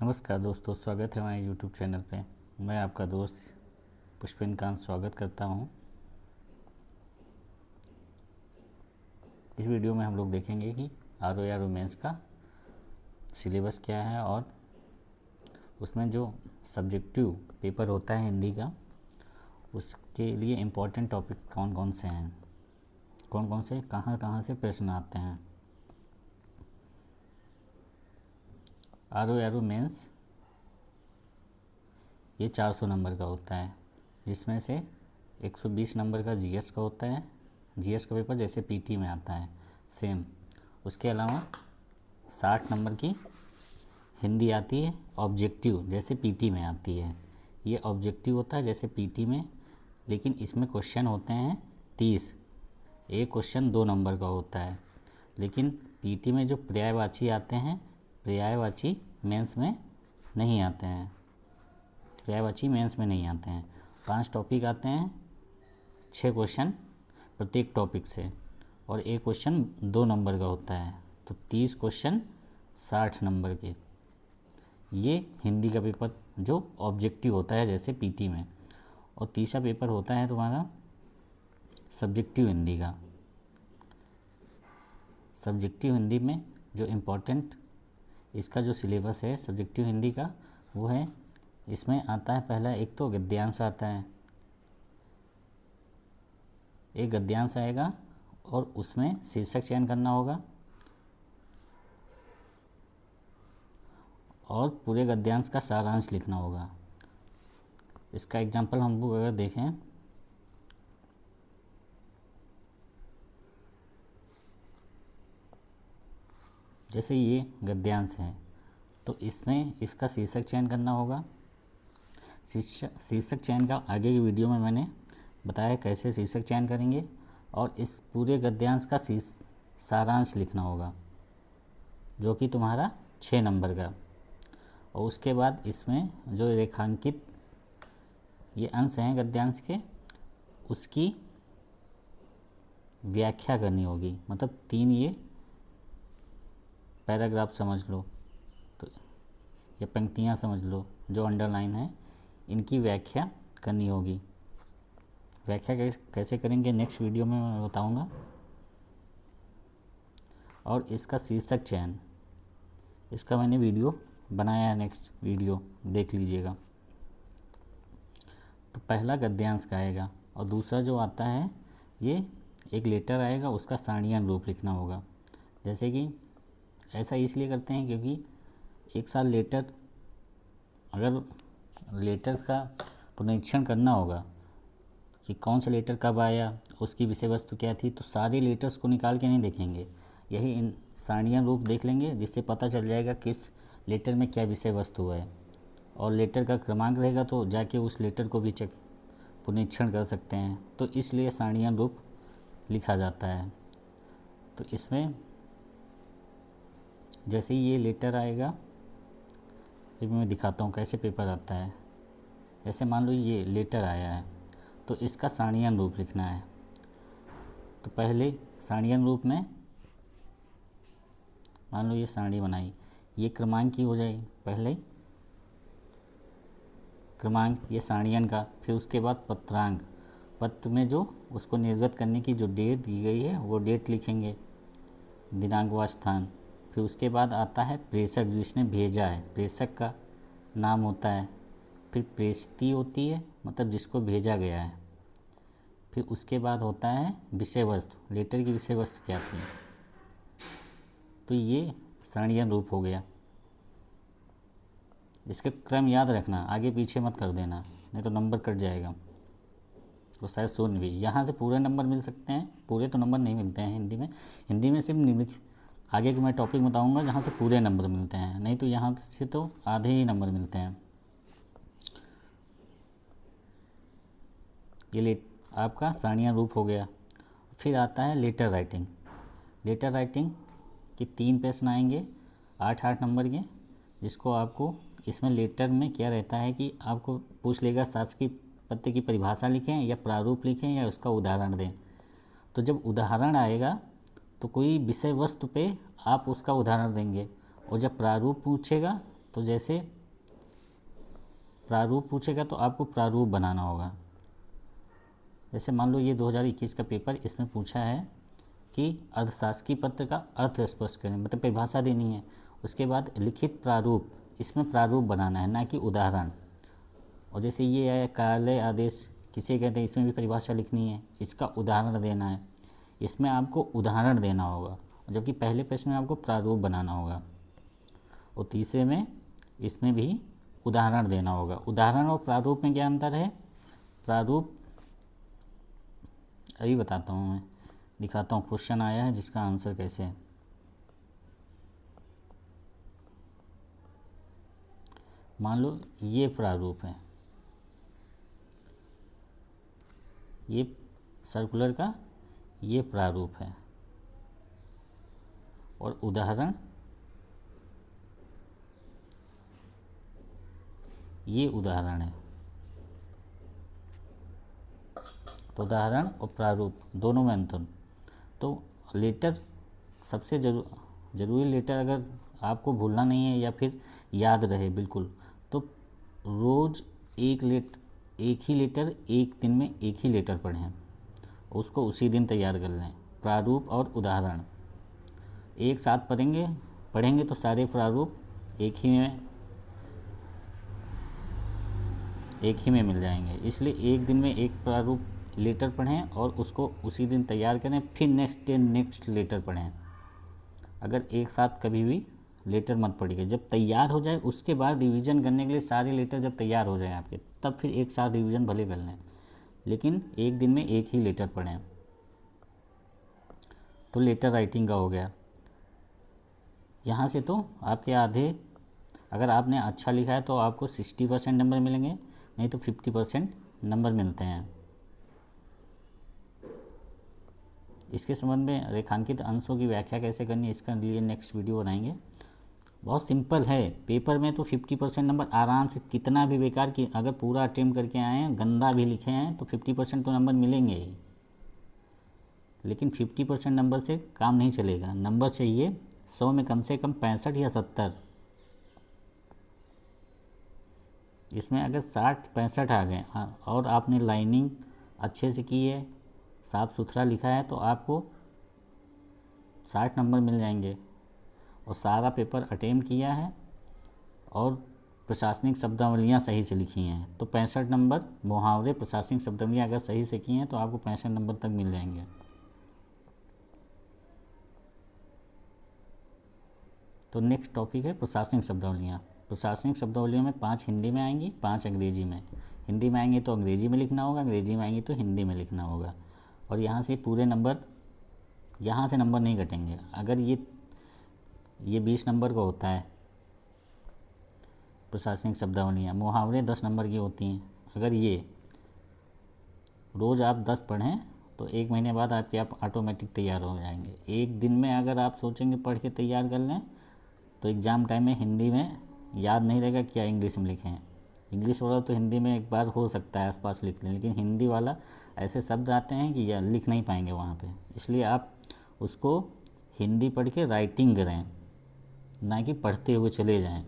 नमस्कार दोस्तों, स्वागत है हमारे यूट्यूब चैनल पे। मैं आपका दोस्त पुष्पेंद्र कांत स्वागत करता हूँ। इस वीडियो में हम लोग देखेंगे कि RO मेंस का सिलेबस क्या है और उसमें जो सब्जेक्टिव पेपर होता है हिंदी का, उसके लिए इम्पोर्टेंट टॉपिक कौन कौन से हैं, कौन कौन से कहाँ से प्रश्न आते हैं। RO मेंस ये 400 नंबर का होता है, जिसमें से 120 नंबर का जीएस का होता है। जीएस का पेपर जैसे पीटी में आता है सेम। उसके अलावा 60 नंबर की हिंदी आती है ऑब्जेक्टिव, जैसे पीटी में आती है। ये ऑब्जेक्टिव होता है जैसे पीटी में, लेकिन इसमें क्वेश्चन होते हैं 30। एक क्वेश्चन 2 नंबर का होता है। लेकिन पीटी में जो पर्यायवाची आते हैं, पर्यायवाची मेंस में नहीं आते हैं। पर्यायवाची मेंस में नहीं आते हैं। 5 टॉपिक आते हैं, 6 क्वेश्चन प्रत्येक टॉपिक से, और एक क्वेश्चन 2 नंबर का होता है। तो 30 क्वेश्चन 60 नंबर के। ये हिंदी का पेपर जो ऑब्जेक्टिव होता है जैसे पीटी में। और तीसरा पेपर होता है तुम्हारा सब्जेक्टिव हिंदी का। सब्जेक्टिव हिंदी में जो इम्पोर्टेंट इसका जो सिलेबस है सब्जेक्टिव हिंदी का, वो है, इसमें आता है पहला एक तो गद्यांश आता है। एक गद्यांश आएगा और उसमें शीर्षक चयन करना होगा, और पूरे गद्यांश का सारांश लिखना होगा। इसका एग्जाम्पल हम लोग अगर देखें, जैसे ये गद्यांश है तो इसमें इसका शीर्षक चयन करना होगा। शीर्षक चयन का आगे की वीडियो में मैंने बताया कैसे शीर्षक चयन करेंगे। और इस पूरे गद्यांश का सारांश लिखना होगा, जो कि तुम्हारा 6 नंबर का। और उसके बाद इसमें जो रेखांकित ये अंश हैं गद्यांश के, उसकी व्याख्या करनी होगी। मतलब 3 ये पैराग्राफ समझ लो तो, या पंक्तियाँ समझ लो जो अंडरलाइन है, इनकी व्याख्या करनी होगी। व्याख्या कैसे करेंगे नेक्स्ट वीडियो में मैं बताऊंगा। और इसका शीर्षक चयन, इसका मैंने वीडियो बनाया है, नेक्स्ट वीडियो देख लीजिएगा। तो पहला गद्यांश का आएगा, और दूसरा जो आता है ये एक लेटर आएगा, उसका सारणीयन रूप लिखना होगा। जैसे कि ऐसा इसलिए करते हैं क्योंकि एक साल लेटर, अगर लेटर का पुनरीक्षण करना होगा कि कौन सा लेटर कब आया, उसकी विषय वस्तु क्या थी, तो सारे लेटर्स को निकाल के नहीं देखेंगे, यही इन सारणीयन रूप देख लेंगे, जिससे पता चल जाएगा किस लेटर में क्या विषय वस्तु है। और लेटर का क्रमांक रहेगा तो जाके उस लेटर को भी चेक पुनरीक्षण कर सकते हैं। तो इसलिए सारणीयन रूप लिखा जाता है। तो इसमें जैसे ही ये लेटर आएगा, फिर मैं दिखाता हूँ कैसे पेपर आता है। जैसे मान लो ये लेटर आया है तो इसका सारणीयन रूप लिखना है। तो पहले सारणीयन रूप में मान लो ये सारणी बनाई, ये क्रमांक की हो जाएगी, पहले क्रमांक ये सारणीयन का, फिर उसके बाद पत्रांक, पत्र में जो उसको निर्गत करने की जो डेट दी गई है वो डेट लिखेंगे, दिनांक व स्थान। फिर उसके बाद आता है प्रेषक, जिसने भेजा है, प्रेषक का नाम होता है। फिर प्रेषित होती है, मतलब जिसको भेजा गया है। फिर उसके बाद होता है विषय वस्तु, लेटर की विषय वस्तु क्या थी। तो ये सारणीयन रूप हो गया। इसका क्रम याद रखना, आगे पीछे मत कर देना, नहीं तो नंबर कट जाएगा। तो शायद 0 भी यहाँ से पूरे नंबर मिल सकते हैं, पूरे तो नंबर नहीं मिलते हैं हिंदी में। हिंदी में सिर्फ निम्नलिखित, आगे के मैं टॉपिक बताऊंगा जहाँ से पूरे नंबर मिलते हैं, नहीं तो यहाँ से तो आधे ही नंबर मिलते हैं। ये आपका सारणीयन रूप हो गया। फिर आता है लेटर राइटिंग। लेटर राइटिंग के 3 प्रश्न आएंगे 8-8 नंबर के, जिसको आपको, इसमें लेटर में क्या रहता है कि आपको पूछ लेगा शासकीय पत्र की परिभाषा लिखें या प्रारूप लिखें या उसका उदाहरण दें। तो जब उदाहरण आएगा तो कोई विषय वस्तु पे आप उसका उदाहरण देंगे, और जब प्रारूप पूछेगा तो जैसे प्रारूप पूछेगा तो आपको प्रारूप बनाना होगा। जैसे मान लो ये 2021 का पेपर, इसमें पूछा है कि अर्थशास्त्री पत्र का अर्थ स्पष्ट करें, मतलब परिभाषा देनी है। उसके बाद लिखित प्रारूप, इसमें प्रारूप बनाना है, ना कि उदाहरण। और जैसे ये है कार्यालय आदेश किसे कहते हैं, इसमें भी परिभाषा लिखनी है, इसका उदाहरण देना है। इसमें आपको उदाहरण देना होगा, जबकि पहले प्रश्न में आपको प्रारूप बनाना होगा। और तीसरे में इसमें भी उदाहरण देना होगा। उदाहरण और प्रारूप में क्या अंतर है? प्रारूप अभी बताता हूँ, मैं दिखाता हूँ। क्वेश्चन आया है जिसका आंसर कैसे है। मान लो ये प्रारूप है, ये सर्कुलर का ये प्रारूप है, और उदाहरण ये उदाहरण है। तो उदाहरण और प्रारूप दोनों में अंतर। तो लेटर सबसे जरूरी लेटर, अगर आपको भूलना नहीं है या फिर याद रहे बिल्कुल, तो रोज़ एक ही लेटर, एक दिन में एक ही लेटर पढ़ें, उसको उसी दिन तैयार कर लें। प्रारूप और उदाहरण एक साथ पढ़ेंगे तो सारे प्रारूप एक ही में मिल जाएंगे। इसलिए एक दिन में एक प्रारूप लेटर पढ़ें और उसको उसी दिन तैयार करें, फिर नेक्स्ट लेटर पढ़ें। अगर एक साथ कभी भी लेटर मत पढ़िए। जब तैयार हो जाए उसके बाद रिवीजन करने के लिए सारे लेटर जब तैयार हो जाए आपके, तब फिर एक साथ रिवीजन भले कर लें, लेकिन एक दिन में एक ही लेटर पढ़ें। तो लेटर राइटिंग का हो गया। यहाँ से तो आपके आधे, अगर आपने अच्छा लिखा है तो आपको 60% नंबर मिलेंगे, नहीं तो 50% नंबर मिलते हैं। इसके संबंध में रेखांकित अंशों की व्याख्या कैसे करनी है, इसका लिए नेक्स्ट वीडियो बनाएंगे। बहुत सिंपल है। पेपर में तो 50% नंबर आराम से, कितना भी बेकार कि अगर पूरा अटेम्प्ट करके आए हैं, गंदा भी लिखे हैं, तो 50% तो नंबर मिलेंगे ही। लेकिन 50% नंबर से काम नहीं चलेगा। नंबर चाहिए 100 में कम से कम 65 या 70। इसमें अगर 60-65 आ गए और आपने लाइनिंग अच्छे से की है, साफ़ सुथरा लिखा है, तो आपको 60 नंबर मिल जाएंगे। और सारा पेपर अटेम्प्ट किया है और प्रशासनिक शब्दावलियाँ सही से लिखी हैं, तो 65 नंबर। मुहावरे प्रशासनिक शब्दावलियाँ अगर सही से की हैं तो आपको 65 नंबर तक मिल जाएंगे। तो नेक्स्ट टॉपिक है प्रशासनिक शब्दावलियाँ। प्रशासनिक शब्दावलियों में 5 हिंदी में आएंगी, 5 अंग्रेजी में। हिंदी में आएंगी तो अंग्रेजी में लिखना होगा, अंग्रेजी में आएंगी तो हिंदी में लिखना होगा। और यहाँ से पूरे नंबर, यहाँ से नंबर नहीं घटेंगे। अगर ये 20 नंबर का होता है प्रशासनिक शब्दावलियाँ, मुहावरे 10 नंबर की होती हैं। अगर ये रोज़ आप 10 पढ़ें तो एक महीने बाद आपके आप ऑटोमेटिक तैयार हो जाएंगे। एक दिन में अगर आप सोचेंगे पढ़ के तैयार कर लें, तो एग्ज़ाम टाइम में हिंदी में याद नहीं रहेगा क्या इंग्लिश में लिखें। इंग्लिश वाला तो हिंदी में एक बार हो सकता है आसपास लिख लें, लेकिन हिंदी वाला ऐसे शब्द आते हैं कि या लिख नहीं पाएंगे वहाँ पे। इसलिए आप उसको हिंदी पढ़ के राइटिंग करें, ना कि पढ़ते हुए चले जाएं।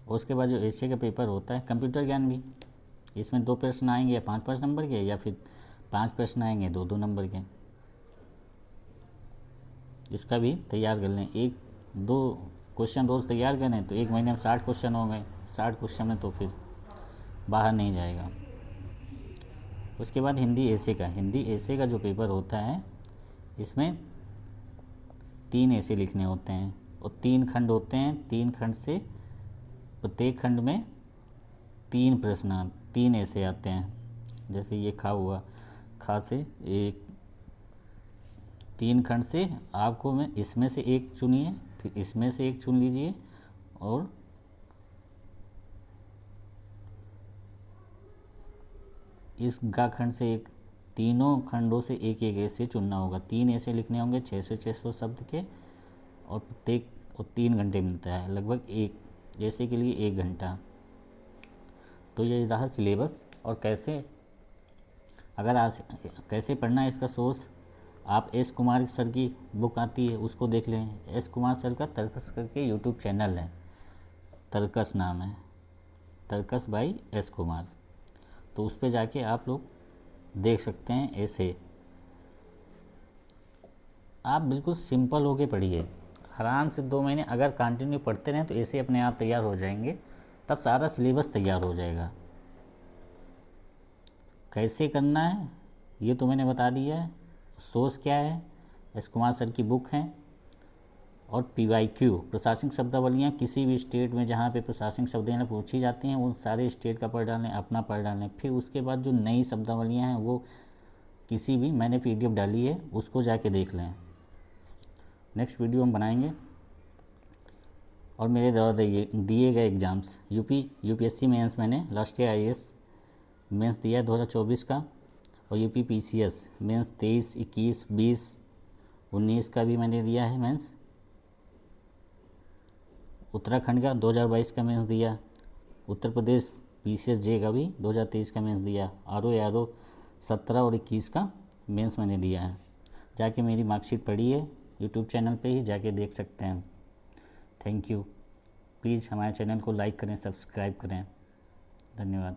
उसके बाद जो एशिया का पेपर होता है कंप्यूटर ज्ञान भी, इसमें 2 प्रश्न आएंगे, या 5-5 नंबर के, या फिर 5 प्रश्न आएंगे 2-2 नंबर के। इसका भी तैयार कर लें। 1-2 क्वेश्चन रोज़ तैयार करें तो एक महीने में 60 क्वेश्चन हो गए। 60 क्वेश्चन में तो फिर बाहर नहीं जाएगा। उसके बाद हिंदी ऐसे का जो पेपर होता है, इसमें 3 ऐसे लिखने होते हैं और 3 खंड होते हैं। 3 खंड से प्रत्येक खंड में 3 प्रश्न, 3 ऐसे आते हैं। जैसे ये खा हुआ, खा से एक 3 खंड से आपको मैं इसमें से एक चुनिए, फिर इसमें से एक चुन लीजिए, और इस गा खंड से एक, तीनों खंडों से एक एक ऐसे चुनना होगा। 3 ऐसे लिखने होंगे 600-600 शब्द के, और प्रत्येक, और 3 घंटे मिलता है, लगभग एक ऐसे के लिए 1 घंटा। तो ये रहा सिलेबस। और कैसे, अगर आज कैसे पढ़ना है, इसका सोर्स आप एस कुमार सर की बुक आती है उसको देख लें। एस कुमार सर का तर्कस करके यूट्यूब चैनल है, तर्कस नाम है, तर्कस बाई एस कुमार। तो उस पर जाके आप लोग देख सकते हैं। ऐसे आप बिल्कुल सिंपल होके पढ़िए, आराम से 2 महीने अगर कंटिन्यू पढ़ते रहें तो ऐसे अपने आप तैयार हो जाएंगे। तब सारा सिलेबस तैयार हो जाएगा। कैसे करना है ये तो मैंने बता दिया है। सोर्स क्या है, एस कुमार सर की बुक है। और PYQ प्रशासनिक शब्दावलियाँ किसी भी स्टेट में जहाँ पे प्रशासनिक शब्दावलियाँ पूछी जाती हैं उन सारे स्टेट का पढ़ डालें, अपना पढ़ डालें। फिर उसके बाद जो नई शब्दावलियाँ हैं वो किसी भी, मैंने PDF डाली है उसको जाके देख लें। नेक्स्ट वीडियो हम बनाएंगे। और मेरे द्वारा दिए गए एग्ज़ाम्स UPSC मेंस मैंने लास्ट ईयर IAS मेंस दिया है 2024 का, और UP PCS मेंस 23, 21, 20, 19 का भी मैंने दिया है मेंस। उत्तराखंड का 2022 का मेंस दिया। उत्तर प्रदेश PCS J का भी 2023 का मेंस दिया। RO 17 और 21 का मेंस मैंने दिया है। जाके मेरी मार्कशीट पड़ी है, यूट्यूब चैनल पे ही जाके देख सकते हैं। Thank you. प्लीज़ हमारे चैनल को लाइक करें, सब्सक्राइब करें। धन्यवाद।